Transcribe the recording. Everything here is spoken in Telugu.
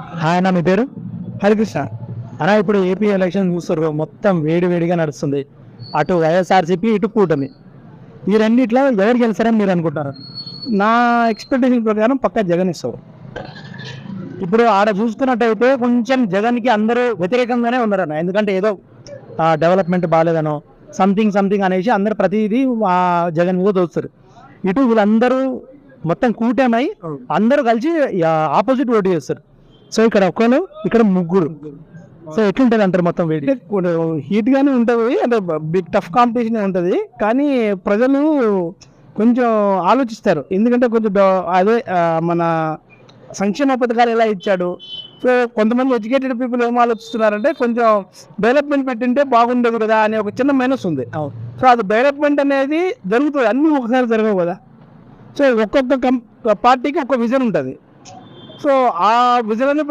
హాయ్ అన్న, మీ పేరు? హరికృష్ణ. అన్న, ఇప్పుడు ఏపీ ఎలక్షన్ చూస్తారు, మొత్తం వేడి వేడిగా నడుస్తుంది. అటు వైఎస్ఆర్సీపీ, ఇటు కూటమి. ఈ రెండిట్లో ఎవరు గెలిచారని మీరు అనుకుంటారు? నా ఎక్స్పెక్టేషన్ ప్రకారం పక్కా జగన్ ఇస్తారు. ఇప్పుడు ఆడ చూసుకున్నట్టయితే కొంచెం జగన్కి అందరూ వ్యతిరేకంగానే ఉన్నారన్న. ఎందుకంటే ఏదో డెవలప్మెంట్ బాగాలేదనో సంథింగ్ సంథింగ్ అనేసి అందరు ప్రతిదీ జగన్ మీద దోస్తారు. ఇటు వీళ్ళందరూ మొత్తం కూటమై అందరూ కలిసి ఆపోజిట్ ఓటు చేస్తారు. సో ఇక్కడ ఒక్కరు, ఇక్కడ ముగ్గురు. సో ఎట్లుంటుంది అంటారు మొత్తం వేడి? హీట్గానే ఉంటుంది, అంటే బిగ్ టఫ్ కాంపిటీషన్ ఉంటుంది. కానీ ప్రజలు కొంచెం ఆలోచిస్తారు. ఎందుకంటే కొంచెం అదే మన సంక్షేమ పథకాలు ఎలా ఇచ్చాడు. సో కొంతమంది ఎడ్యుకేటెడ్ పీపుల్ ఏం ఆలోచిస్తున్నారంటే కొంచెం డెవలప్మెంట్ పెట్టింటే బాగుండదు కదా అనే ఒక చిన్న మైనస్ ఉంది. సో అది డెవలప్మెంట్ అనేది జరుగుతుంది, అన్నీ ఒకసారి జరగవు కదా. సో ఒక్కొక్క పార్టీకి ఒక్క విజన్ ఉంటుంది. సో ఆ విజన్